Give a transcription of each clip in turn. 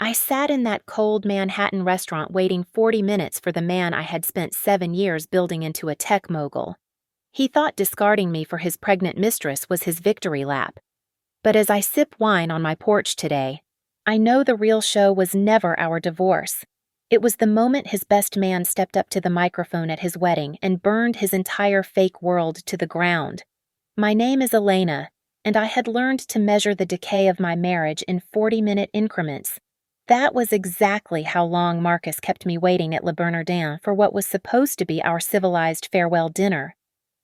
I sat in that cold Manhattan restaurant waiting 40 minutes for the man I had spent 7 years building into a tech mogul. He thought discarding me for his pregnant mistress was his victory lap. But as I sip wine on my porch today, I know the real show was never our divorce. It was the moment his best man stepped up to the microphone at his wedding and burned his entire fake world to the ground. My name is Elena, and I had learned to measure the decay of my marriage in 40-minute increments. That was exactly how long Marcus kept me waiting at Le Bernardin for what was supposed to be our civilized farewell dinner.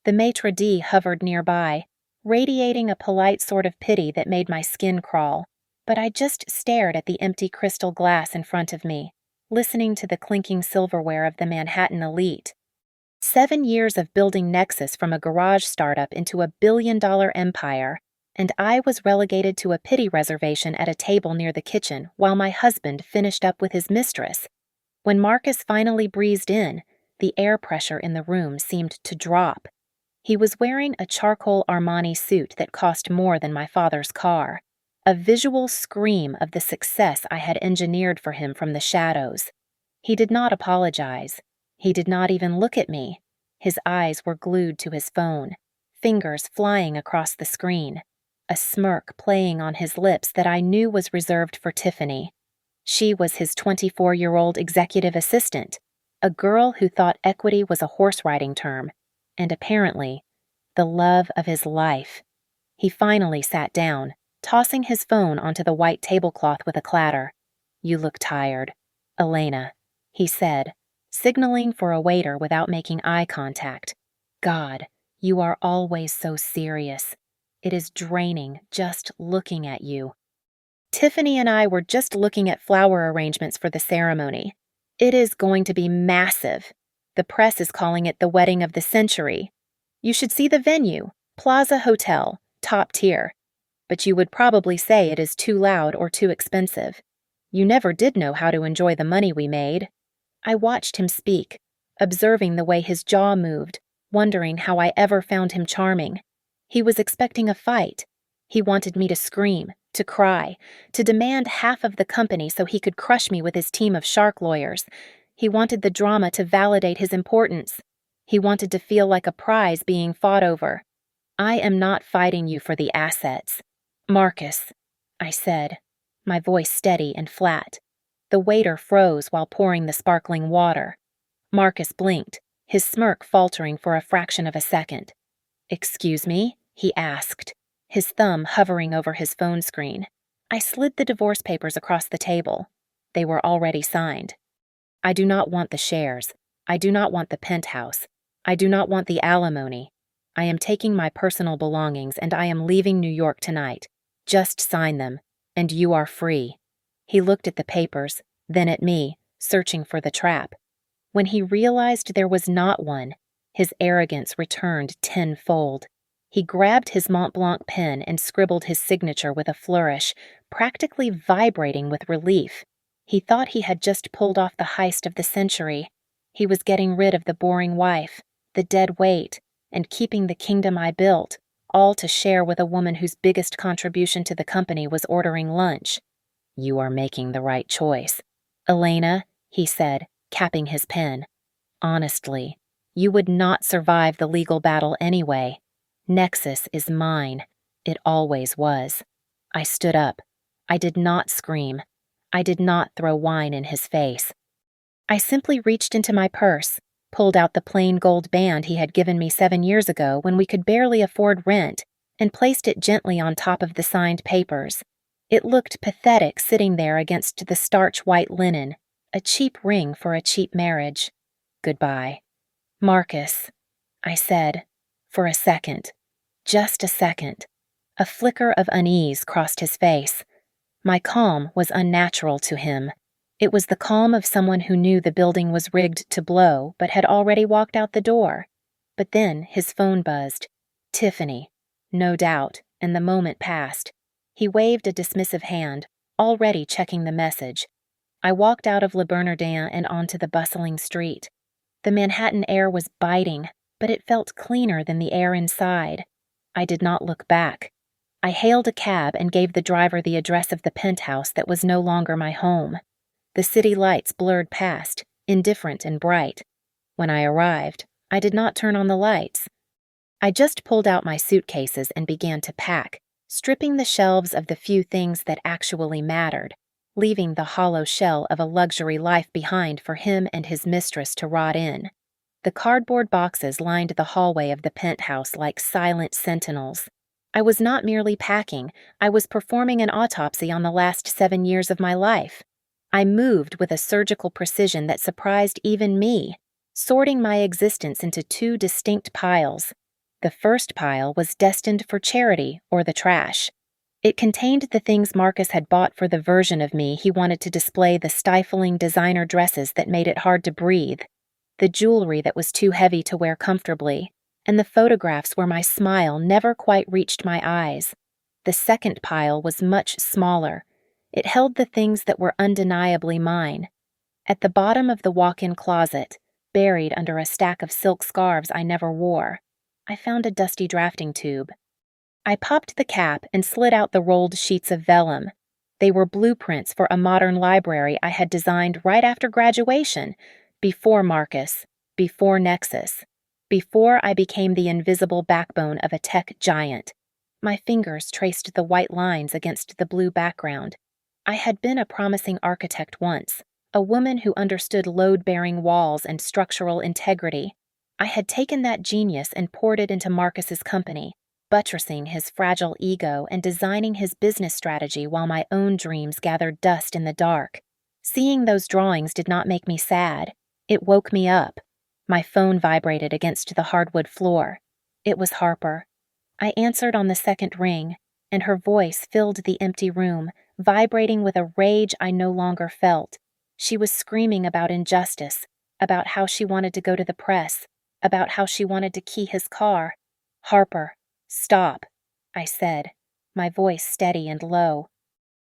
The maitre d' hovered nearby, radiating a polite sort of pity that made my skin crawl, but I just stared at the empty crystal glass in front of me, listening to the clinking silverware of the Manhattan elite. 7 years of building Nexus from a garage startup into a billion-dollar empire, and I was relegated to a pity reservation at a table near the kitchen while my husband finished up with his mistress. When Marcus finally breezed in, the air pressure in the room seemed to drop. He was wearing a charcoal Armani suit that cost more than my father's car, a visual scream of the success I had engineered for him from the shadows. He did not apologize. He did not even look at me. His eyes were glued to his phone, fingers flying across the screen, a smirk playing on his lips that I knew was reserved for Tiffany. She was his 24-year-old executive assistant, a girl who thought equity was a horse riding term, and apparently, the love of his life. He finally sat down, tossing his phone onto the white tablecloth with a clatter. "You look tired, Elena," he said, signaling for a waiter without making eye contact. "God, you are always so serious. It is draining just looking at you." Tiffany and I were just looking at flower arrangements for the ceremony. It is going to be massive. The press is calling it the wedding of the century. You should see the venue, Plaza Hotel, top tier. But you would probably say it is too loud or too expensive. You never did know how to enjoy the money we made. I watched him speak, observing the way his jaw moved, wondering how I ever found him charming. He was expecting a fight. He wanted me to scream, to cry, to demand half of the company so he could crush me with his team of shark lawyers. He wanted the drama to validate his importance. He wanted to feel like a prize being fought over. "I am not fighting you for the assets. Marcus," I said, my voice steady and flat. The waiter froze while pouring the sparkling water. Marcus blinked, his smirk faltering for a fraction of a second. "Excuse me?" he asked, his thumb hovering over his phone screen. I slid the divorce papers across the table. They were already signed. "I do not want the shares. I do not want the penthouse. I do not want the alimony. I am taking my personal belongings and I am leaving New York tonight. Just sign them, and you are free." He looked at the papers, then at me, searching for the trap. When he realized there was not one, his arrogance returned tenfold. He grabbed his Mont Blanc pen and scribbled his signature with a flourish, practically vibrating with relief. He thought he had just pulled off the heist of the century. He was getting rid of the boring wife, the dead weight, and keeping the kingdom I built, all to share with a woman whose biggest contribution to the company was ordering lunch. "You are making the right choice, Elena," he said, capping his pen. "Honestly, you would not survive the legal battle anyway. Nexus is mine. It always was." I stood up. I did not scream. I did not throw wine in his face. I simply reached into my purse, pulled out the plain gold band he had given me 7 years ago when we could barely afford rent, and placed it gently on top of the signed papers. It looked pathetic sitting there against the starch-white linen, a cheap ring for a cheap marriage. "Goodbye. Marcus," I said, for a second. Just a second. A flicker of unease crossed his face. My calm was unnatural to him. It was the calm of someone who knew the building was rigged to blow but had already walked out the door. But then his phone buzzed. Tiffany. No doubt, and the moment passed. He waved a dismissive hand, already checking the message. I walked out of Le Bernardin and onto the bustling street. The Manhattan air was biting, but it felt cleaner than the air inside. I did not look back. I hailed a cab and gave the driver the address of the penthouse that was no longer my home. The city lights blurred past, indifferent and bright. When I arrived, I did not turn on the lights. I just pulled out my suitcases and began to pack, stripping the shelves of the few things that actually mattered, leaving the hollow shell of a luxury life behind for him and his mistress to rot in. The cardboard boxes lined the hallway of the penthouse like silent sentinels. I was not merely packing, I was performing an autopsy on the last 7 years of my life. I moved with a surgical precision that surprised even me, sorting my existence into 2 distinct piles. The first pile was destined for charity or the trash. It contained the things Marcus had bought for the version of me he wanted to display, the stifling designer dresses that made it hard to breathe, the jewelry that was too heavy to wear comfortably, and the photographs where my smile never quite reached my eyes. The second pile was much smaller. It held the things that were undeniably mine. At the bottom of the walk-in closet, buried under a stack of silk scarves I never wore, I found a dusty drafting tube. I popped the cap and slid out the rolled sheets of vellum. They were blueprints for a modern library I had designed right after graduation, before Marcus, before Nexus, before I became the invisible backbone of a tech giant. My fingers traced the white lines against the blue background. I had been a promising architect once, a woman who understood load-bearing walls and structural integrity. I had taken that genius and poured it into Marcus's company, buttressing his fragile ego and designing his business strategy while my own dreams gathered dust in the dark. Seeing those drawings did not make me sad. It woke me up. My phone vibrated against the hardwood floor. It was Harper. I answered on the second ring, and her voice filled the empty room, vibrating with a rage I no longer felt. She was screaming about injustice, about how she wanted to go to the press, about how she wanted to key his car. "Harper, stop," I said, my voice steady and low.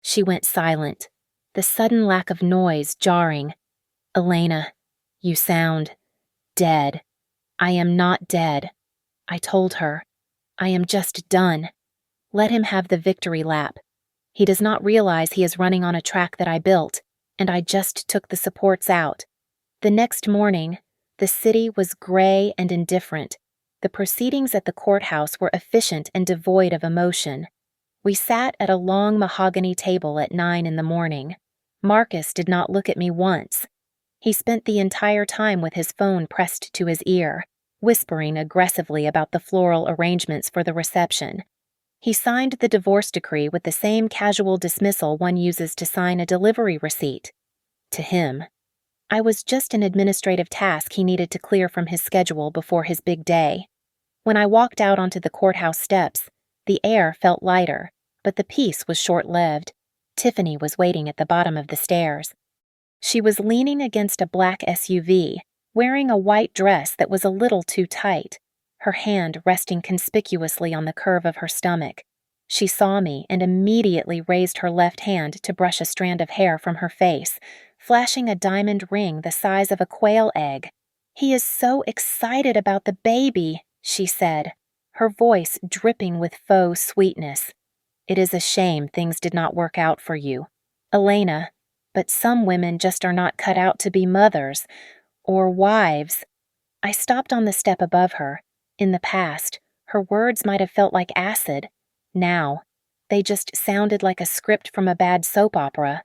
She went silent, the sudden lack of noise jarring. "Elena, you sound dead." "I am not dead," I told her. "I am just done. Let him have the victory lap. He does not realize he is running on a track that I built, and I just took the supports out." The next morning, the city was gray and indifferent. The proceedings at the courthouse were efficient and devoid of emotion. We sat at a long mahogany table at 9 in the morning. Marcus did not look at me once. He spent the entire time with his phone pressed to his ear, whispering aggressively about the floral arrangements for the reception. He signed the divorce decree with the same casual dismissal one uses to sign a delivery receipt. To him, I was just an administrative task he needed to clear from his schedule before his big day. When I walked out onto the courthouse steps, the air felt lighter, but the peace was short-lived. Tiffany was waiting at the bottom of the stairs. She was leaning against a black SUV, wearing a white dress that was a little too tight, her hand resting conspicuously on the curve of her stomach. She saw me and immediately raised her left hand to brush a strand of hair from her face, flashing a diamond ring the size of a quail egg. "He is so excited about the baby," she said, her voice dripping with faux sweetness. "It is a shame things did not work out for you, Elena, but some women just are not cut out to be mothers or wives." I stopped on the step above her. In the past, her words might have felt like acid. Now, they just sounded like a script from a bad soap opera.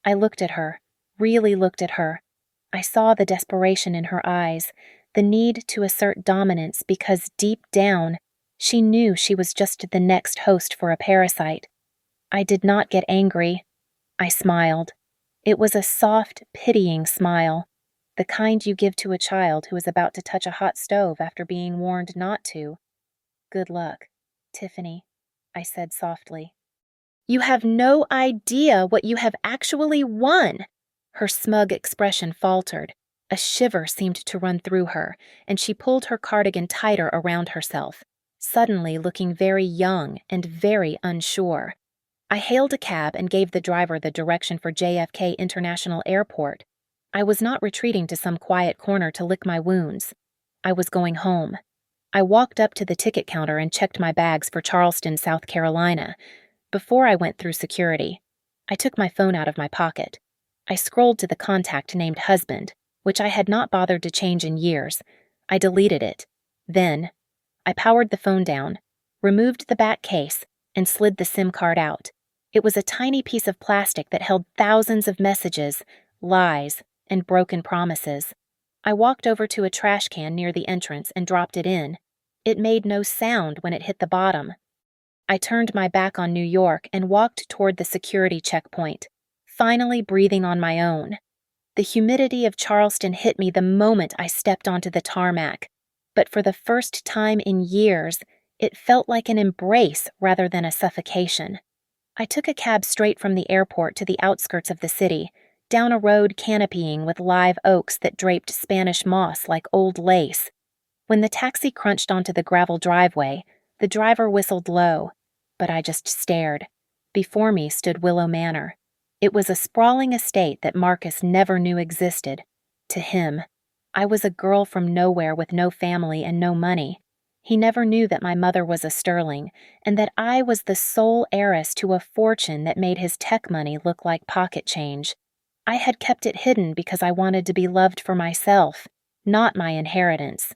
I looked at her, really looked at her. I saw the desperation in her eyes, the need to assert dominance because deep down, she knew she was just the next host for a parasite. I did not get angry. I smiled. It was a soft, pitying smile, the kind you give to a child who is about to touch a hot stove after being warned not to. "Good luck, Tiffany," I said softly. "You have no idea what you have actually won." Her smug expression faltered. A shiver seemed to run through her, and she pulled her cardigan tighter around herself, suddenly looking very young and very unsure. I hailed a cab and gave the driver the direction for JFK International Airport. I was not retreating to some quiet corner to lick my wounds. I was going home. I walked up to the ticket counter and checked my bags for Charleston, South Carolina. Before I went through security, I took my phone out of my pocket. I scrolled to the contact named husband, which I had not bothered to change in years. I deleted it. Then, I powered the phone down, removed the back case, and slid the SIM card out. It was a tiny piece of plastic that held thousands of messages, lies, and broken promises. I walked over to a trash can near the entrance and dropped it in. It made no sound when it hit the bottom. I turned my back on New York and walked toward the security checkpoint, finally breathing on my own. The humidity of Charleston hit me the moment I stepped onto the tarmac, but for the first time in years, it felt like an embrace rather than a suffocation. I took a cab straight from the airport to the outskirts of the city, down a road canopying with live oaks that draped Spanish moss like old lace. When the taxi crunched onto the gravel driveway, the driver whistled low, but I just stared. Before me stood Willow Manor. It was a sprawling estate that Marcus never knew existed. To him, I was a girl from nowhere with no family and no money. He never knew that my mother was a sterling, and that I was the sole heiress to a fortune that made his tech money look like pocket change. I had kept it hidden because I wanted to be loved for myself, not my inheritance.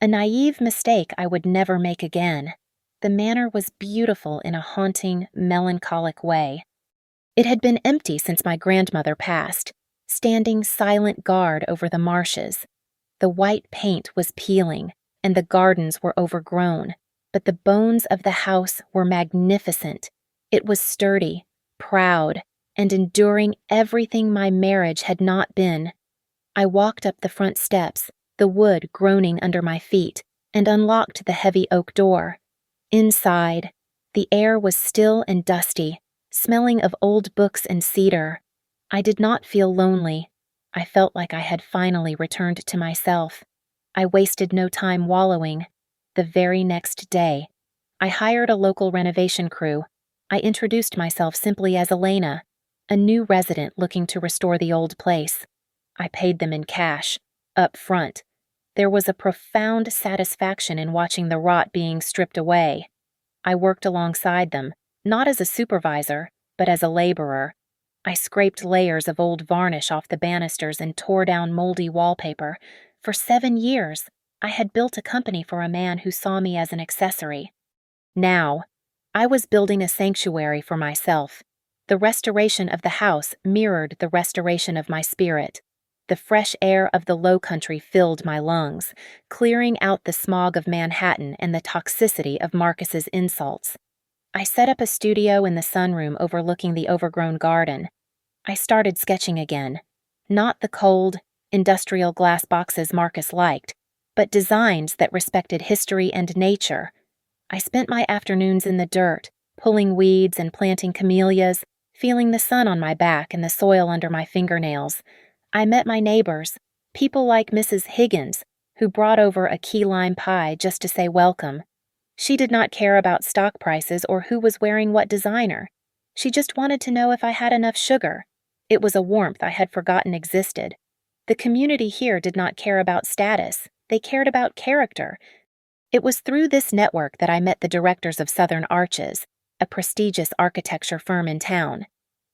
A naive mistake I would never make again. The manor was beautiful in a haunting, melancholic way. It had been empty since my grandmother passed, standing silent guard over the marshes. The white paint was peeling, and the gardens were overgrown, but the bones of the house were magnificent. It was sturdy, proud, and enduring everything my marriage had not been. I walked up the front steps, the wood groaning under my feet, and unlocked the heavy oak door. Inside, the air was still and dusty, smelling of old books and cedar. I did not feel lonely. I felt like I had finally returned to myself. I wasted no time wallowing. The very next day, I hired a local renovation crew. I introduced myself simply as Elena, a new resident looking to restore the old place. I paid them in cash, up front. There was a profound satisfaction in watching the rot being stripped away. I worked alongside them, not as a supervisor, but as a laborer. I scraped layers of old varnish off the banisters and tore down moldy wallpaper. For 7 years, I had built a company for a man who saw me as an accessory. Now, I was building a sanctuary for myself. The restoration of the house mirrored the restoration of my spirit. The fresh air of the Low Country filled my lungs, clearing out the smog of Manhattan and the toxicity of Marcus's insults. I set up a studio in the sunroom overlooking the overgrown garden. I started sketching again. Not the cold, industrial glass boxes Marcus liked, but designs that respected history and nature. I spent my afternoons in the dirt, pulling weeds and planting camellias, feeling the sun on my back and the soil under my fingernails. I met my neighbors, people like Mrs. Higgins, who brought over a key lime pie just to say welcome. She did not care about stock prices or who was wearing what designer. She just wanted to know if I had enough sugar. It was a warmth I had forgotten existed. The community here did not care about status. They cared about character. It was through this network that I met the directors of Southern Arches, a prestigious architecture firm in town.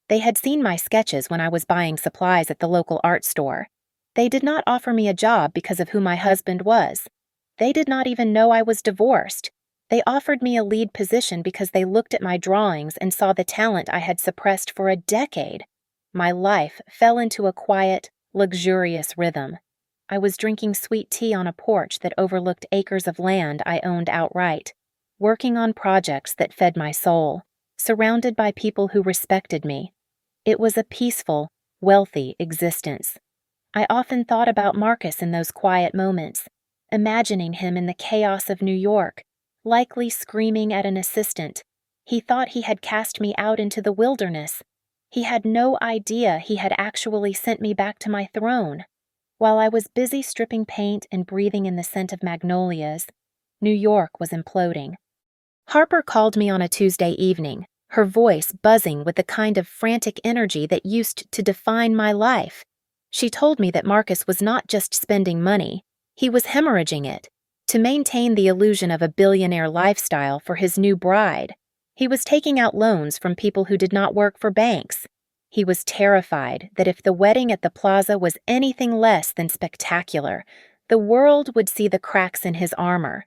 They had seen my sketches when I was buying supplies at the local art store. They did not offer me a job because of who my husband was. They did not even know I was divorced. They offered me a lead position because they looked at my drawings and saw the talent I had suppressed for a decade. My life fell into a quiet, luxurious rhythm. I was drinking sweet tea on a porch that overlooked acres of land I owned outright, working on projects that fed my soul, surrounded by people who respected me. It was a peaceful, wealthy existence. I often thought about Marcus in those quiet moments, imagining him in the chaos of New York, likely screaming at an assistant. He thought he had cast me out into the wilderness. He had no idea he had actually sent me back to my throne. While I was busy stripping paint and breathing in the scent of magnolias, New York was imploding. Harper called me on a Tuesday evening, her voice buzzing with the kind of frantic energy that used to define my life. She told me that Marcus was not just spending money, he was hemorrhaging it. to maintain the illusion of a billionaire lifestyle for his new bride. He was taking out loans from people who did not work for banks. He was terrified that if the wedding at the plaza was anything less than spectacular, the world would see the cracks in his armor.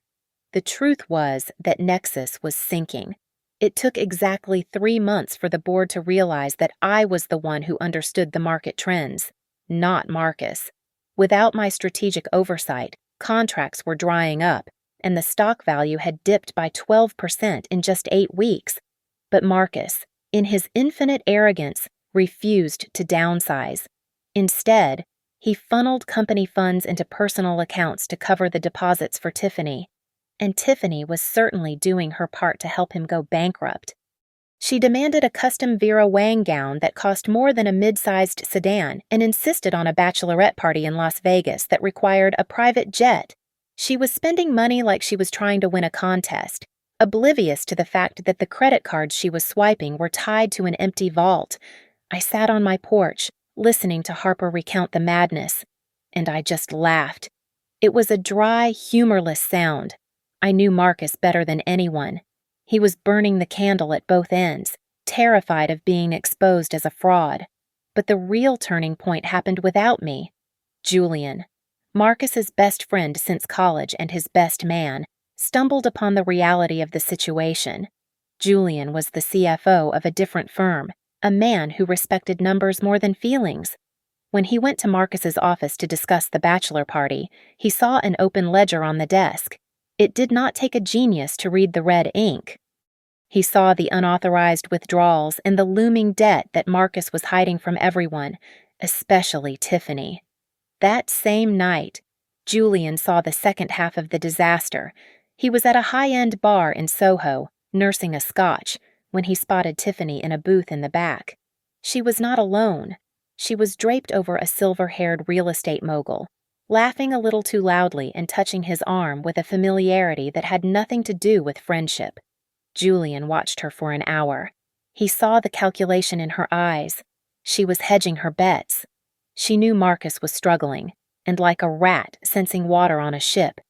The truth was that Nexus was sinking. It took exactly 3 months for the board to realize that I was the one who understood the market trends, not Marcus. Without my strategic oversight, contracts were drying up, and the stock value had dipped by 12% in just 8 weeks. But Marcus, in his infinite arrogance, refused to downsize. Instead, he funneled company funds into personal accounts to cover the deposits for Tiffany. And Tiffany was certainly doing her part to help him go bankrupt. She demanded a custom Vera Wang gown that cost more than a mid-sized sedan and insisted on a bachelorette party in Las Vegas that required a private jet. She was spending money like she was trying to win a contest, oblivious to the fact that the credit cards she was swiping were tied to an empty vault. I sat on my porch, listening to Harper recount the madness, and I just laughed. It was a dry, humorless sound. I knew Marcus better than anyone. He was burning the candle at both ends, terrified of being exposed as a fraud. But the real turning point happened without me. Julian, Marcus's best friend since college and his best man, stumbled upon the reality of the situation. Julian was the CFO of a different firm, a man who respected numbers more than feelings. When he went to Marcus's office to discuss the bachelor party, he saw an open ledger on the desk. It did not take a genius to read the red ink. He saw the unauthorized withdrawals and the looming debt that Marcus was hiding from everyone, especially Tiffany. That same night, Julian saw the second half of the disaster. He was at a high-end bar in Soho, nursing a scotch, when he spotted Tiffany in a booth in the back. She was not alone. She was draped over a silver-haired real estate mogul, laughing a little too loudly and touching his arm with a familiarity that had nothing to do with friendship. Julian watched her for an hour. He saw the calculation in her eyes. She was hedging her bets. She knew Marcus was struggling, and like a rat sensing water on a ship,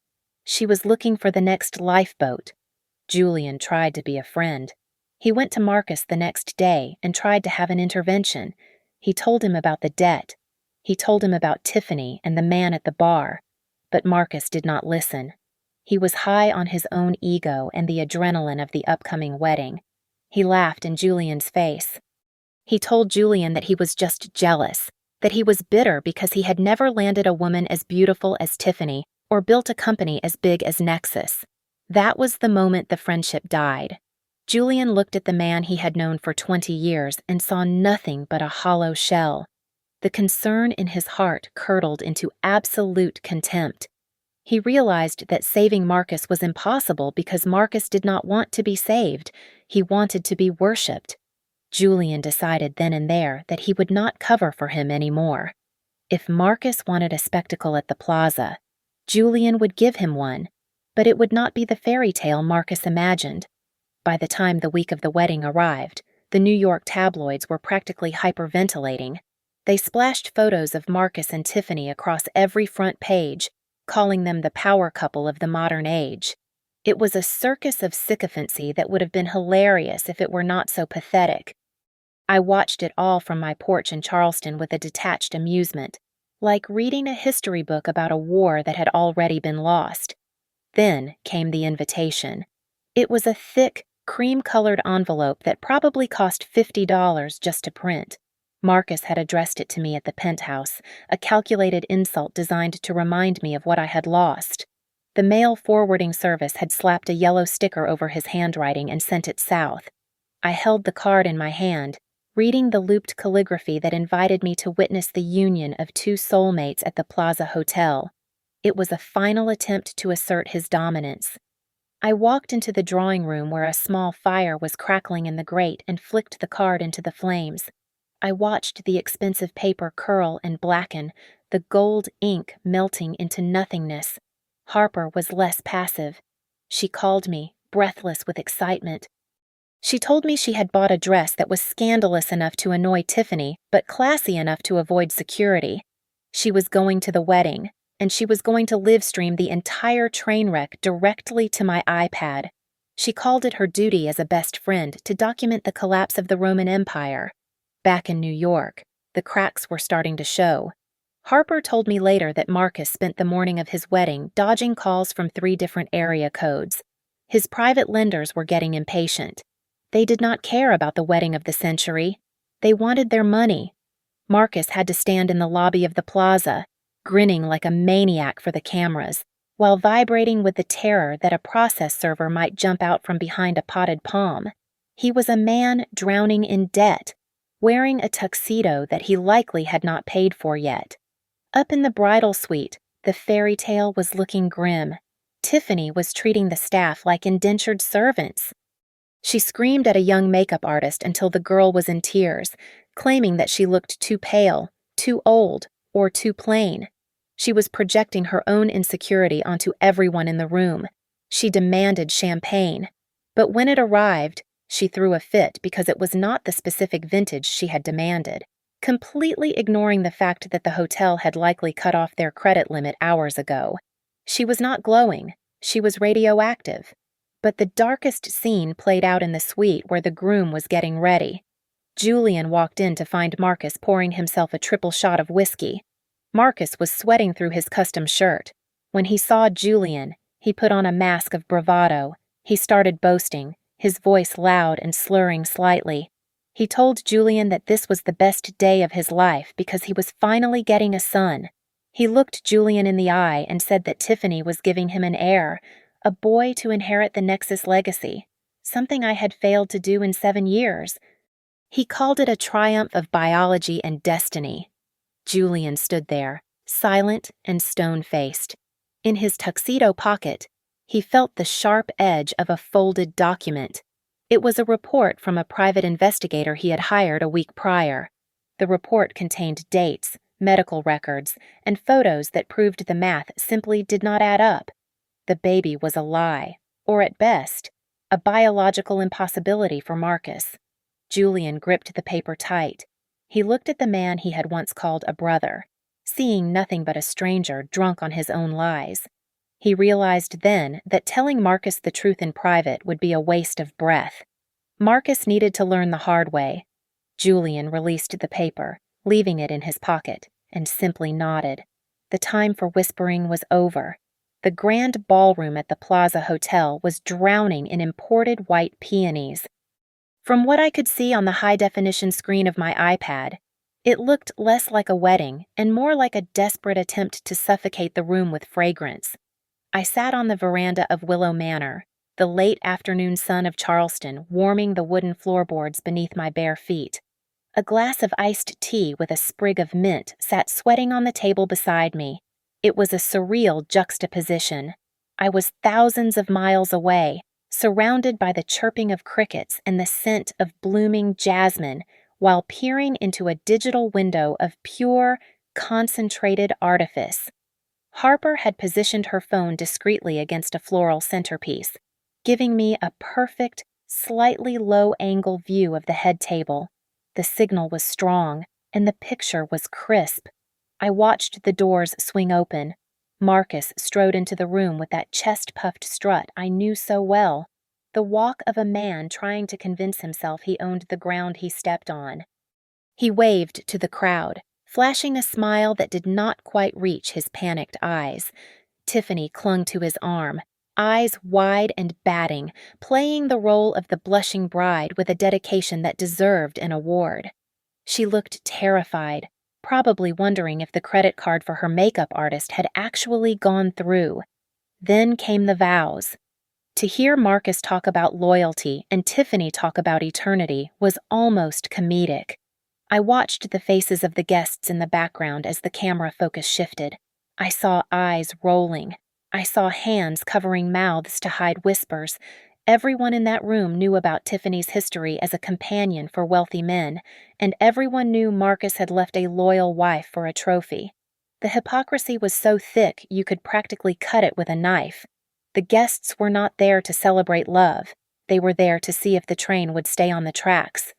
she was looking for the next lifeboat. Julian tried to be a friend. He went to Marcus the next day and tried to have an intervention. He told him about the debt. He told him about Tiffany and the man at the bar, but Marcus did not listen. He was high on his own ego and the adrenaline of the upcoming wedding. He laughed in Julian's face. He told Julian that he was just jealous, that he was bitter because he had never landed a woman as beautiful as Tiffany or built a company as big as Nexus. That was the moment the friendship died. Julian looked at the man he had known for 20 years and saw nothing but a hollow shell. The concern in his heart curdled into absolute contempt. He realized that saving Marcus was impossible because Marcus did not want to be saved. He wanted to be worshipped. Julian decided then and there that he would not cover for him anymore. If Marcus wanted a spectacle at the plaza, Julian would give him one, but it would not be the fairy tale Marcus imagined. By the time the week of the wedding arrived, the New York tabloids were practically hyperventilating. They splashed photos of Marcus and Tiffany across every front page, calling them the power couple of the modern age. It was a circus of sycophancy that would have been hilarious if it were not so pathetic. I watched it all from my porch in Charleston with a detached amusement, like reading a history book about a war that had already been lost. Then came the invitation. It was a thick, cream-colored envelope that probably cost $50 just to print. Marcus had addressed it to me at the penthouse, a calculated insult designed to remind me of what I had lost. The mail forwarding service had slapped a yellow sticker over his handwriting and sent it south. I held the card in my hand, reading the looped calligraphy that invited me to witness the union of two soulmates at the Plaza Hotel. It was a final attempt to assert his dominance. I walked into the drawing room where a small fire was crackling in the grate and flicked the card into the flames. I watched the expensive paper curl and blacken, the gold ink melting into nothingness. Harper was less passive. She called me, breathless with excitement. She told me she had bought a dress that was scandalous enough to annoy Tiffany, but classy enough to avoid security. She was going to the wedding. and she was going to live stream the entire train wreck directly to my iPad. She called it her duty as a best friend to document the collapse of the Roman Empire. Back in New York, the cracks were starting to show. Harper told me later that Marcus spent the morning of his wedding dodging calls from 3 different area codes. His private lenders were getting impatient. They did not care about the wedding of the century. They wanted their money. Marcus had to stand in the lobby of the plaza, grinning like a maniac for the cameras, while vibrating with the terror that a process server might jump out from behind a potted palm. He was a man drowning in debt, wearing a tuxedo that he likely had not paid for yet. Up in the bridal suite, the fairy tale was looking grim. Tiffany was treating the staff like indentured servants. She screamed at a young makeup artist until the girl was in tears, claiming that she looked too pale, too old, or too plain. She was projecting her own insecurity onto everyone in the room. She demanded champagne. But when it arrived, she threw a fit because it was not the specific vintage she had demanded, completely ignoring the fact that the hotel had likely cut off their credit limit hours ago. She was not glowing. She was radioactive. But the darkest scene played out in the suite where the groom was getting ready. Julian walked in to find Marcus pouring himself a triple shot of whiskey. Marcus was sweating through his custom shirt. When he saw Julian, he put on a mask of bravado. He started boasting, his voice loud and slurring slightly. He told Julian that this was the best day of his life because he was finally getting a son. He looked Julian in the eye and said that Tiffany was giving him an heir, a boy to inherit the Nexus legacy, something I had failed to do in 7 years. He called it a triumph of biology and destiny. Julian stood there, silent and stone-faced. In his tuxedo pocket, he felt the sharp edge of a folded document. It was a report from a private investigator he had hired a week prior. The report contained dates, medical records, and photos that proved the math simply did not add up. The baby was a lie, or at best, a biological impossibility for Marcus. Julian gripped the paper tight. He looked at the man he had once called a brother, seeing nothing but a stranger drunk on his own lies. He realized then that telling Marcus the truth in private would be a waste of breath. Marcus needed to learn the hard way. Julian released the paper, leaving it in his pocket, and simply nodded. The time for whispering was over. The grand ballroom at the Plaza Hotel was drowning in imported white peonies. From what I could see on the high-definition screen of my iPad, it looked less like a wedding and more like a desperate attempt to suffocate the room with fragrance. I sat on the veranda of Willow Manor, the late afternoon sun of Charleston warming the wooden floorboards beneath my bare feet. A glass of iced tea with a sprig of mint sat sweating on the table beside me. It was a surreal juxtaposition. I was thousands of miles away, surrounded by the chirping of crickets and the scent of blooming jasmine, while peering into a digital window of pure, concentrated artifice. Harper had positioned her phone discreetly against a floral centerpiece, giving me a perfect, slightly low-angle view of the head table. The signal was strong, and the picture was crisp. I watched the doors swing open. Marcus strode into the room with that chest-puffed strut I knew so well, the walk of a man trying to convince himself he owned the ground he stepped on. He waved to the crowd, flashing a smile that did not quite reach his panicked eyes. Tiffany clung to his arm, eyes wide and batting, playing the role of the blushing bride with a dedication that deserved an award. She looked terrified, probably wondering if the credit card for her makeup artist had actually gone through. Then came the vows. To hear Marcus talk about loyalty and Tiffany talk about eternity was almost comedic. I watched the faces of the guests in the background as the camera focus shifted. I saw eyes rolling. I saw hands covering mouths to hide whispers. Everyone in that room knew about Tiffany's history as a companion for wealthy men, and everyone knew Marcus had left a loyal wife for a trophy. The hypocrisy was so thick you could practically cut it with a knife. The guests were not there to celebrate love. They were there to see if the train would stay on the tracks.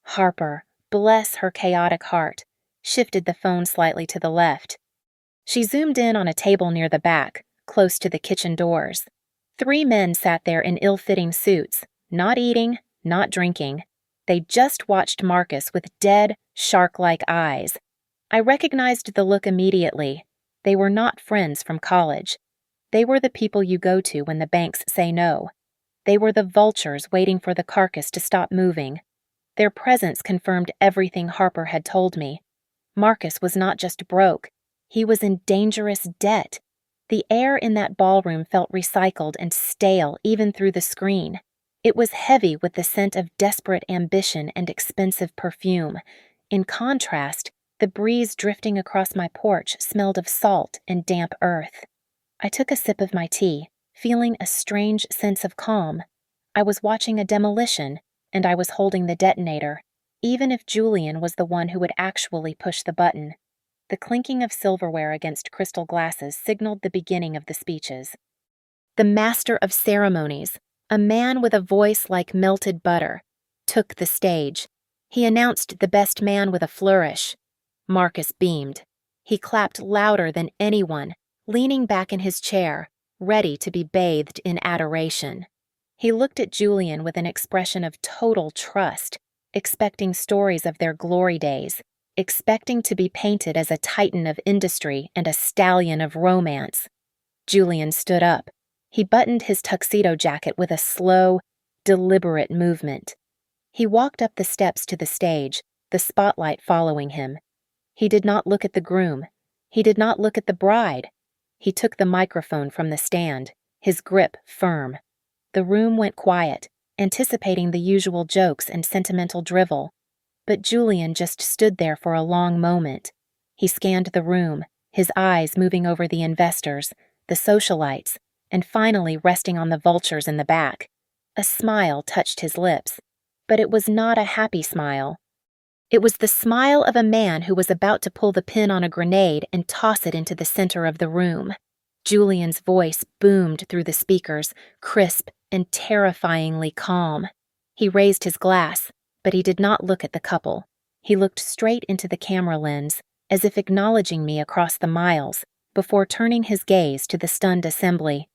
Harper, bless her chaotic heart, shifted the phone slightly to the left. She zoomed in on a table near the back, close to the kitchen doors. 3 men sat there in ill-fitting suits, not eating, not drinking. They just watched Marcus with dead, shark-like eyes. I recognized the look immediately. They were not friends from college. They were the people you go to when the banks say no. They were the vultures waiting for the carcass to stop moving. Their presence confirmed everything Harper had told me. Marcus was not just broke. He was in dangerous debt. The air in that ballroom felt recycled and stale even through the screen. It was heavy with the scent of desperate ambition and expensive perfume. In contrast, the breeze drifting across my porch smelled of salt and damp earth. I took a sip of my tea, feeling a strange sense of calm. I was watching a demolition, and I was holding the detonator, even if Julian was the one who would actually push the button. The clinking of silverware against crystal glasses signaled the beginning of the speeches. The master of ceremonies, a man with a voice like melted butter, took the stage. He announced the best man with a flourish. Marcus beamed. He clapped louder than anyone, leaning back in his chair, ready to be bathed in adoration. He looked at Julian with an expression of total trust, expecting stories of their glory days, expecting to be painted as a titan of industry and a stallion of romance. Julian stood up. He buttoned his tuxedo jacket with a slow, deliberate movement. He walked up the steps to the stage, the spotlight following him. He did not look at the groom. He did not look at the bride. He took the microphone from the stand, his grip firm. The room went quiet, anticipating the usual jokes and sentimental drivel. But Julian just stood there for a long moment. He scanned the room, his eyes moving over the investors, the socialites, and finally resting on the vultures in the back. A smile touched his lips, but it was not a happy smile. It was the smile of a man who was about to pull the pin on a grenade and toss it into the center of the room. Julian's voice boomed through the speakers, crisp and terrifyingly calm. He raised his glass, but he did not look at the couple. He looked straight into the camera lens, as if acknowledging me across the miles, before turning his gaze to the stunned assembly.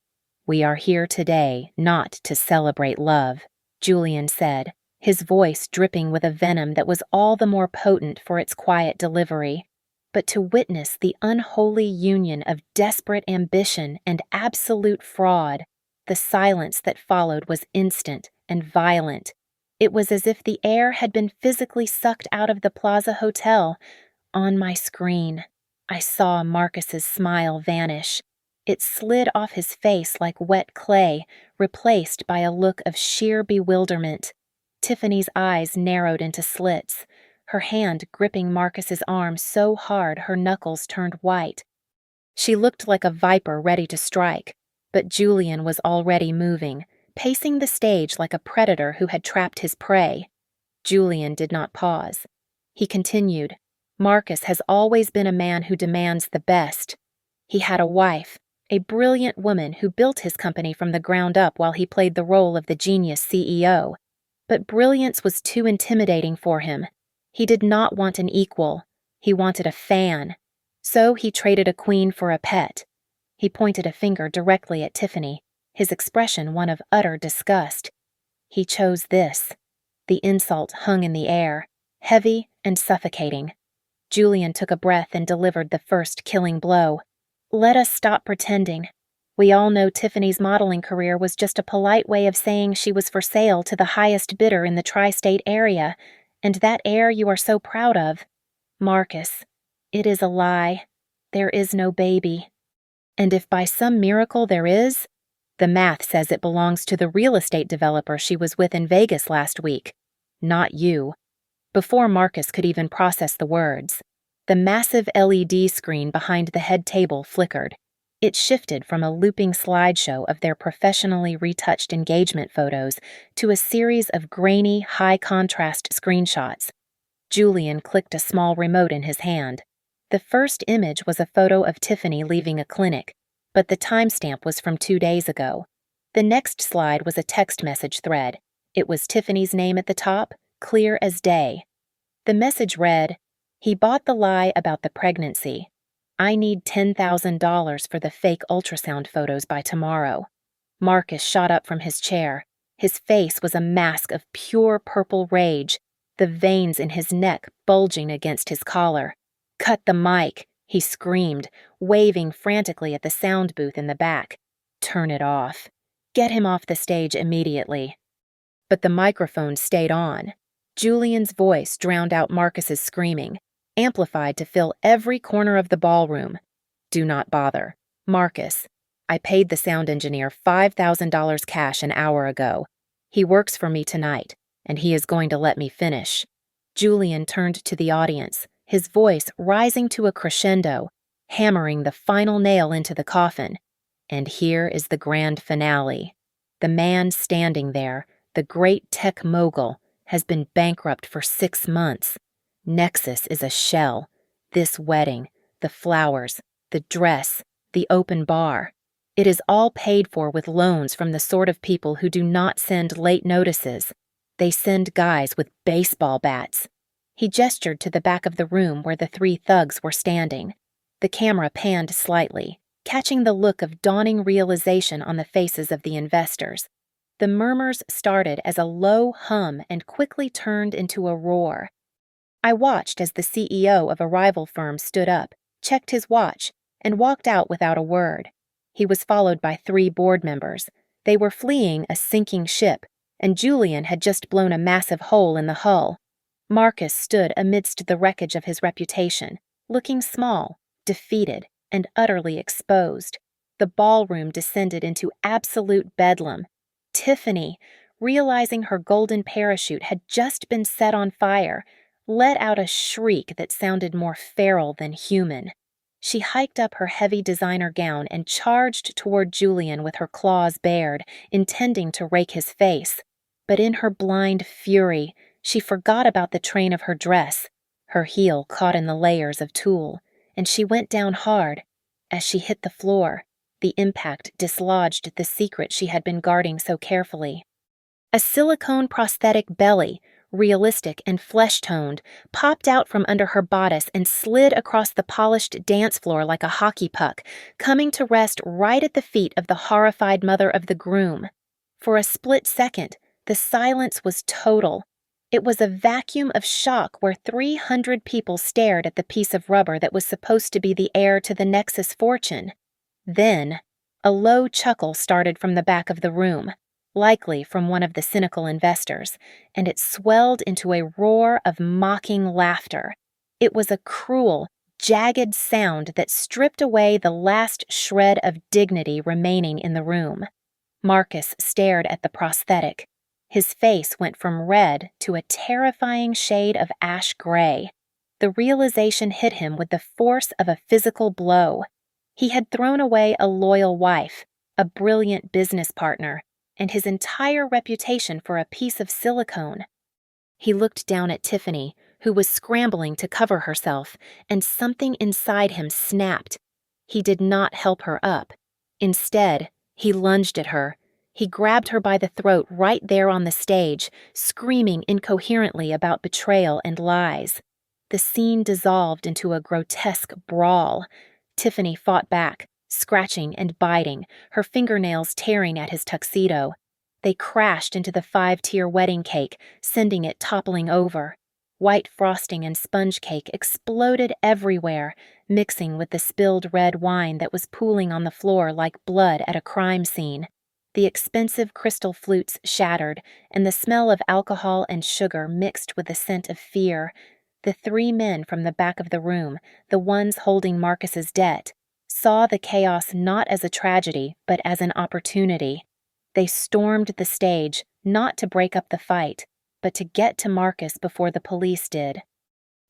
"We are here today not to celebrate love," Julian said, his voice dripping with a venom that was all the more potent for its quiet delivery, but to witness the unholy union of desperate ambition and absolute fraud. The silence that followed was instant and violent. It was as if the air had been physically sucked out of the Plaza Hotel. On my screen, I saw Marcus's smile vanish. It slid off his face like wet clay, replaced by a look of sheer bewilderment. Tiffany's eyes narrowed into slits, her hand gripping Marcus's arm so hard her knuckles turned white. She looked like a viper ready to strike, but Julian was already moving, pacing the stage like a predator who had trapped his prey. Julian did not pause. He continued, "Marcus has always been a man who demands the best. He had a wife, a brilliant woman who built his company from the ground up while he played the role of the genius CEO. But brilliance was too intimidating for him. He did not want an equal. He wanted a fan. So he traded a queen for a pet." He pointed a finger directly at Tiffany, his expression one of utter disgust. "He chose this." The insult hung in the air, heavy and suffocating. Julian took a breath and delivered the first killing blow. "Let us stop pretending. We all know Tiffany's modeling career was just a polite way of saying she was for sale to the highest bidder in the tri-state area, and that heir you are so proud of. Marcus, it is a lie. There is no baby. And if by some miracle there is, the math says it belongs to the real estate developer she was with in Vegas last week, not you." Before Marcus could even process the words, the massive LED screen behind the head table flickered. It shifted from a looping slideshow of their professionally retouched engagement photos to a series of grainy, high-contrast screenshots. Julian clicked a small remote in his hand. The first image was a photo of Tiffany leaving a clinic, but the timestamp was from 2 days ago. The next slide was a text message thread. It was Tiffany's name at the top, clear as day. The message read, "He bought the lie about the pregnancy. I need $10,000 for the fake ultrasound photos by tomorrow. Marcus shot up from his chair. His face was a mask of pure purple rage, the veins in his neck bulging against his collar. "Cut the mic," he screamed, waving frantically at the sound booth in the back. "Turn it off. Get him off the stage immediately." But the microphone stayed on. Julian's voice drowned out Marcus's screaming, amplified to fill every corner of the ballroom. "Do not bother. Marcus, I paid the sound engineer $5,000 cash an hour ago. He works for me tonight, and he is going to let me finish." Julian turned to the audience, his voice rising to a crescendo, hammering the final nail into the coffin. And here is the grand finale. The man standing there, the great tech mogul, has been bankrupt for 6 months. Nexus is a shell. This wedding, the flowers, the dress, the open bar. It is all paid for with loans from the sort of people who do not send late notices. They send guys with baseball bats. He gestured to the back of the room where the 3 thugs were standing. The camera panned slightly, catching the look of dawning realization on the faces of the investors. The murmurs started as a low hum and quickly turned into a roar. I watched as the CEO of a rival firm stood up, checked his watch, and walked out without a word. He was followed by 3 board members. They were fleeing a sinking ship, and Julian had just blown a massive hole in the hull. Marcus stood amidst the wreckage of his reputation, looking small, defeated, and utterly exposed. The ballroom descended into absolute bedlam. Tiffany, realizing her golden parachute had just been set on fire, let out a shriek that sounded more feral than human. She hiked up her heavy designer gown and charged toward Julian with her claws bared, intending to rake his face. But in her blind fury, she forgot about the train of her dress. Her heel caught in the layers of tulle, and she went down hard. As she hit the floor, the impact dislodged the secret she had been guarding so carefully. A silicone prosthetic belly, realistic and flesh-toned, popped out from under her bodice and slid across the polished dance floor like a hockey puck, coming to rest right at the feet of the horrified mother of the groom. For a split second, the silence was total. It was a vacuum of shock where 300 people stared at the piece of rubber that was supposed to be the heir to the Nexus fortune. Then, a low chuckle started from the back of the room, likely from one of the cynical investors, and it swelled into a roar of mocking laughter. It was a cruel, jagged sound that stripped away the last shred of dignity remaining in the room. Marcus stared at the prosthetic. His face went from red to a terrifying shade of ash gray. The realization hit him with the force of a physical blow. He had thrown away a loyal wife, a brilliant business partner, and his entire reputation for a piece of silicone. He looked down at Tiffany, who was scrambling to cover herself, and something inside him snapped. He did not help her up. Instead, he lunged at her. He grabbed her by the throat right there on the stage, screaming incoherently about betrayal and lies. The scene dissolved into a grotesque brawl. Tiffany fought back, scratching and biting, her fingernails tearing at his tuxedo. They crashed into the 5-tier wedding cake, sending it toppling over. White frosting and sponge cake exploded everywhere, mixing with the spilled red wine that was pooling on the floor like blood at a crime scene. The expensive crystal flutes shattered, and the smell of alcohol and sugar mixed with the scent of fear. The 3 men from the back of the room, the ones holding Marcus's debt, saw the chaos not as a tragedy, but as an opportunity. They stormed the stage, not to break up the fight, but to get to Marcus before the police did.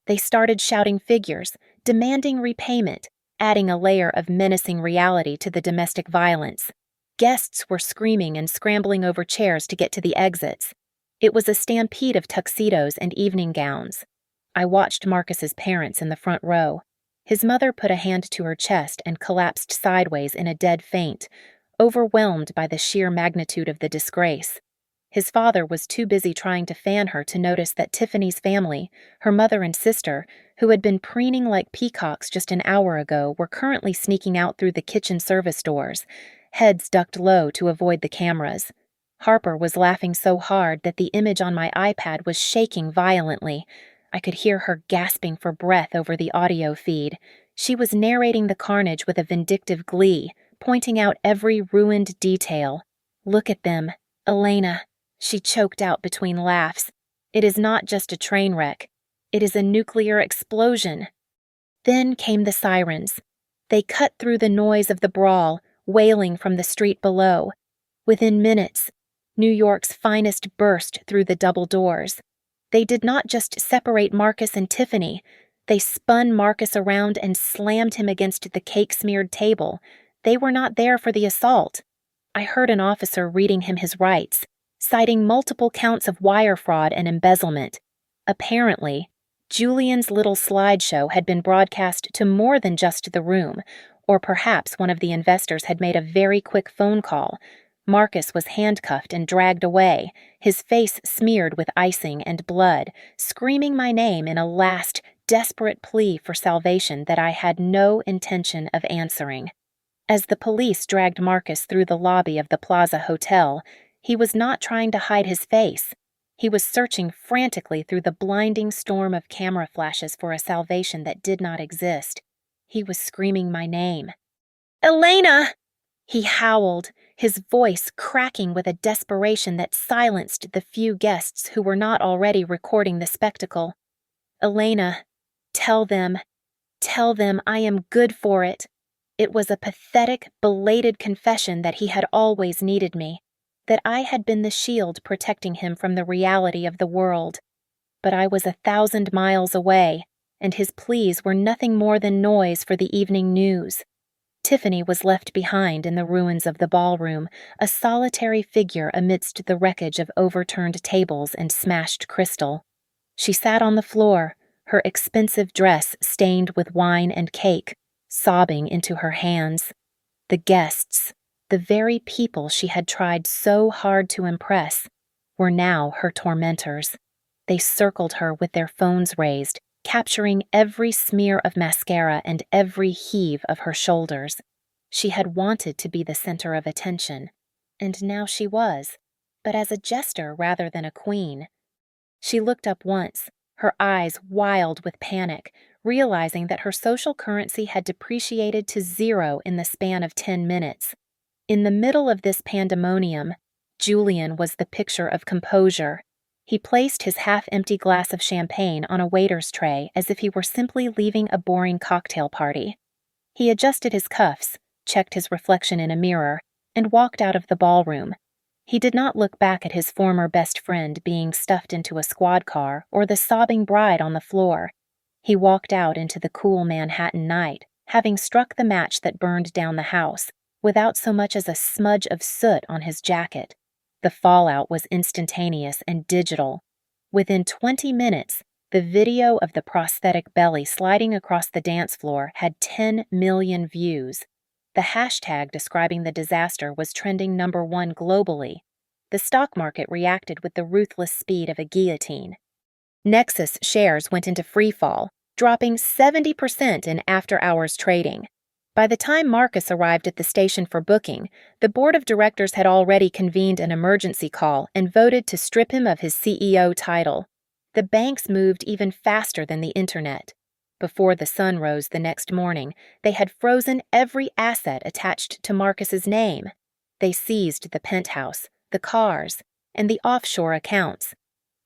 They started shouting figures, demanding repayment, adding a layer of menacing reality to the domestic violence. Guests were screaming and scrambling over chairs to get to the exits. It was a stampede of tuxedos and evening gowns. I watched Marcus's parents in the front row. His mother put a hand to her chest and collapsed sideways in a dead faint, overwhelmed by the sheer magnitude of the disgrace. His father was too busy trying to fan her to notice that Tiffany's family, her mother and sister, who had been preening like peacocks just an hour ago, were currently sneaking out through the kitchen service doors, heads ducked low to avoid the cameras. Harper was laughing so hard that the image on my iPad was shaking violently. I could hear her gasping for breath over the audio feed. She was narrating the carnage with a vindictive glee, pointing out every ruined detail. "Look at them. Elena," she choked out between laughs. "It is not just a train wreck. It is a nuclear explosion." Then came the sirens. They cut through the noise of the brawl, wailing from the street below. Within minutes, New York's finest burst through the double doors. They did not just separate Marcus and Tiffany. They spun Marcus around and slammed him against the cake-smeared table. They were not there for the assault. I heard an officer reading him his rights, citing multiple counts of wire fraud and embezzlement. Apparently, Julian's little slideshow had been broadcast to more than just the room, or perhaps one of the investors had made a very quick phone call. Marcus was handcuffed and dragged away, his face smeared with icing and blood, screaming my name in a last, desperate plea for salvation that I had no intention of answering. As the police dragged Marcus through the lobby of the Plaza Hotel, he was not trying to hide his face. He was searching frantically through the blinding storm of camera flashes for a salvation that did not exist. He was screaming my name. "Elena!" He howled, his voice cracking with a desperation that silenced the few guests who were not already recording the spectacle. "Elena, tell them I am good for it." It was a pathetic, belated confession that he had always needed me, that I had been the shield protecting him from the reality of the world. But I was 1,000 miles away, and his pleas were nothing more than noise for the evening news. Tiffany was left behind in the ruins of the ballroom, a solitary figure amidst the wreckage of overturned tables and smashed crystal. She sat on the floor, her expensive dress stained with wine and cake, sobbing into her hands. The guests, the very people she had tried so hard to impress, were now her tormentors. They circled her with their phones raised, capturing every smear of mascara and every heave of her shoulders. She had wanted to be the center of attention, and now she was, but as a jester rather than a queen. She looked up once, her eyes wild with panic, realizing that her social currency had depreciated to 0 in the span of 10 minutes. In the middle of this pandemonium, Julian was the picture of composure. He placed his half-empty glass of champagne on a waiter's tray as if he were simply leaving a boring cocktail party. He adjusted his cuffs, checked his reflection in a mirror, and walked out of the ballroom. He did not look back at his former best friend being stuffed into a squad car or the sobbing bride on the floor. He walked out into the cool Manhattan night, having struck the match that burned down the house, without so much as a smudge of soot on his jacket. The fallout was instantaneous and digital. Within 20 minutes, the video of the prosthetic belly sliding across the dance floor had 10 million views. The hashtag describing the disaster was trending #1 globally. The stock market reacted with the ruthless speed of a guillotine. Nexus shares went into freefall, dropping 70% in after-hours trading. By the time Marcus arrived at the station for booking, the board of directors had already convened an emergency call and voted to strip him of his CEO title. The banks moved even faster than the internet. Before the sun rose the next morning, they had frozen every asset attached to Marcus's name. They seized the penthouse, the cars, and the offshore accounts.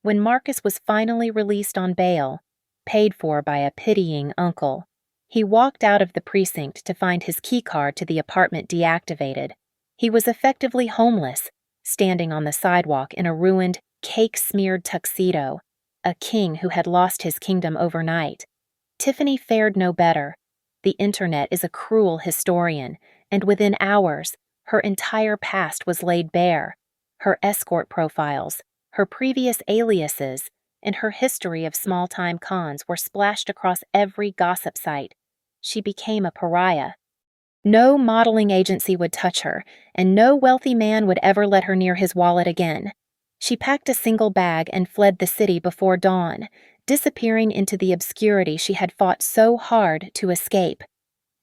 When Marcus was finally released on bail, paid for by a pitying uncle, he walked out of the precinct to find his keycard to the apartment deactivated. He was effectively homeless, standing on the sidewalk in a ruined, cake-smeared tuxedo, a king who had lost his kingdom overnight. Tiffany fared no better. The internet is a cruel historian, and within hours, her entire past was laid bare. Her escort profiles, her previous aliases, and her history of small-time cons were splashed across every gossip site. She became a pariah. No modeling agency would touch her, and no wealthy man would ever let her near his wallet again. She packed a single bag and fled the city before dawn, disappearing into the obscurity she had fought so hard to escape.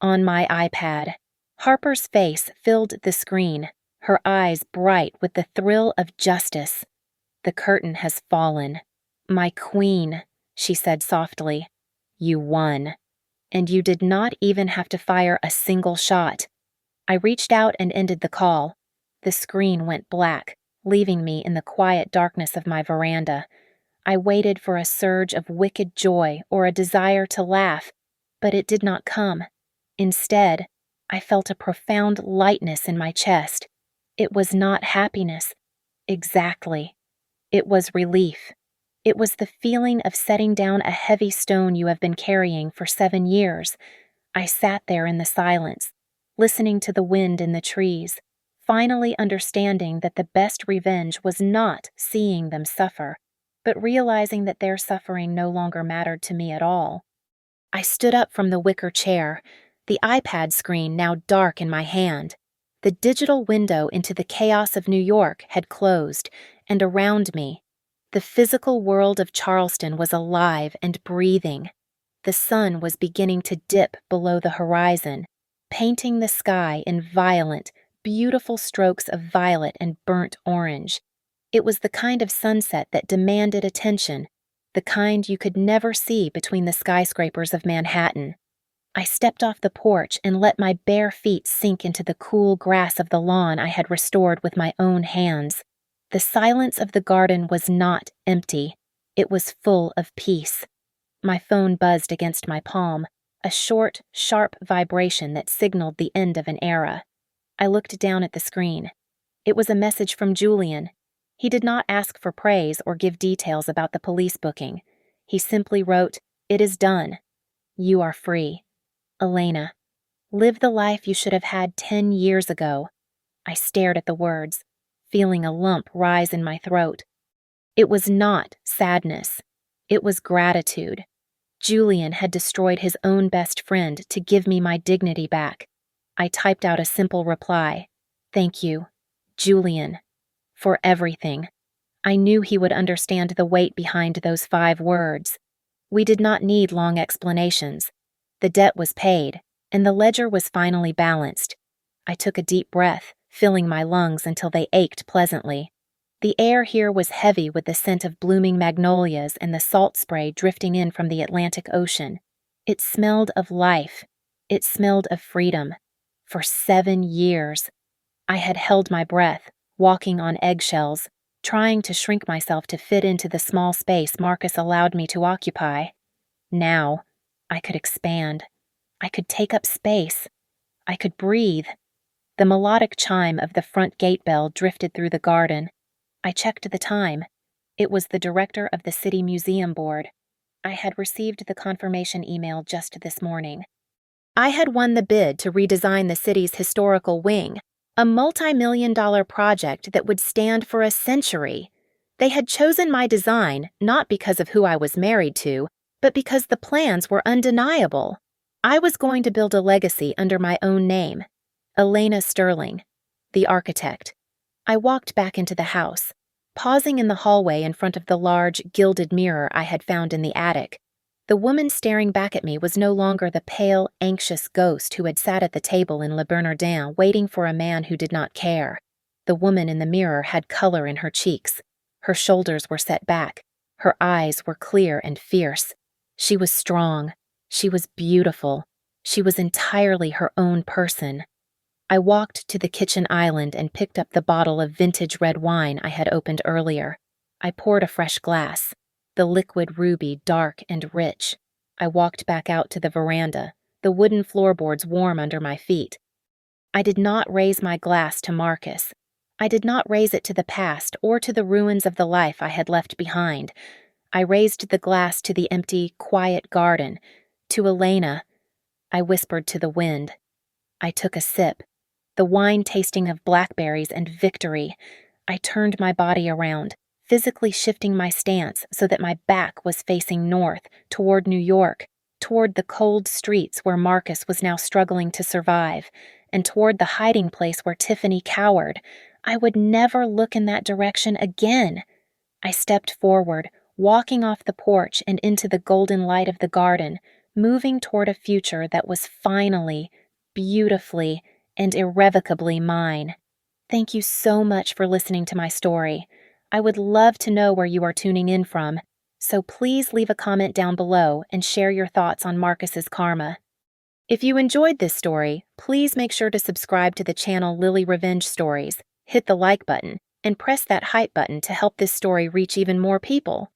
On my iPad, Harper's face filled the screen, her eyes bright with the thrill of justice. "The curtain has fallen. My queen," she said softly. "You won. And you did not even have to fire a single shot." I reached out and ended the call. The screen went black, leaving me in the quiet darkness of my veranda. I waited for a surge of wicked joy or a desire to laugh, but it did not come. Instead, I felt a profound lightness in my chest. It was not happiness. Exactly. It was relief. It was the feeling of setting down a heavy stone you have been carrying for 7 years. I sat there in the silence, listening to the wind in the trees, finally understanding that the best revenge was not seeing them suffer, but realizing that their suffering no longer mattered to me at all. I stood up from the wicker chair, the iPad screen now dark in my hand. The digital window into the chaos of New York had closed, and around me, the physical world of Charleston was alive and breathing. The sun was beginning to dip below the horizon, painting the sky in violent, beautiful strokes of violet and burnt orange. It was the kind of sunset that demanded attention, the kind you could never see between the skyscrapers of Manhattan. I stepped off the porch and let my bare feet sink into the cool grass of the lawn I had restored with my own hands. The silence of the garden was not empty. It was full of peace. My phone buzzed against my palm, a short, sharp vibration that signaled the end of an era. I looked down at the screen. It was a message from Julian. He did not ask for praise or give details about the police booking. He simply wrote, "It is done. You are free. Elena, live the life you should have had 10 years ago." I stared at the words, feeling a lump rise in my throat. It was not sadness. It was gratitude. Julian had destroyed his own best friend to give me my dignity back. I typed out a simple reply. "Thank you, Julian, for everything." I knew he would understand the weight behind those 5 words. We did not need long explanations. The debt was paid, and the ledger was finally balanced. I took a deep breath, filling my lungs until they ached pleasantly. The air here was heavy with the scent of blooming magnolias and the salt spray drifting in from the Atlantic Ocean. It smelled of life. It smelled of freedom. For 7 years, I had held my breath, walking on eggshells, trying to shrink myself to fit into the small space Marcus allowed me to occupy. Now, I could expand. I could take up space. I could breathe. The melodic chime of the front gate bell drifted through the garden. I checked the time. It was the director of the City Museum Board. I had received the confirmation email just this morning. I had won the bid to redesign the city's historical wing, a multi-million-dollar project that would stand for a century. They had chosen my design not because of who I was married to, but because the plans were undeniable. I was going to build a legacy under my own name, Elena Sterling, the architect. I walked back into the house, pausing in the hallway in front of the large, gilded mirror I had found in the attic. The woman staring back at me was no longer the pale, anxious ghost who had sat at the table in Le Bernardin waiting for a man who did not care. The woman in the mirror had color in her cheeks. Her shoulders were set back. Her eyes were clear and fierce. She was strong. She was beautiful. She was entirely her own person. I walked to the kitchen island and picked up the bottle of vintage red wine I had opened earlier. I poured a fresh glass, the liquid ruby dark and rich. I walked back out to the veranda, the wooden floorboards warm under my feet. I did not raise my glass to Marcus. I did not raise it to the past or to the ruins of the life I had left behind. I raised the glass to the empty, quiet garden, to Elena. I whispered to the wind. I took a sip, the wine tasting of blackberries and victory. I turned my body around, physically shifting my stance so that my back was facing north, toward New York, toward the cold streets where Marcus was now struggling to survive, and toward the hiding place where Tiffany cowered. I would never look in that direction again. I stepped forward, walking off the porch and into the golden light of the garden, moving toward a future that was finally, beautifully, and irrevocably mine. Thank you so much for listening to my story. I would love to know where you are tuning in from, so please leave a comment down below and share your thoughts on Marcus's karma. If you enjoyed this story, please make sure to subscribe to the channel Lily Revenge Stories, hit the like button, and press that hype button to help this story reach even more people.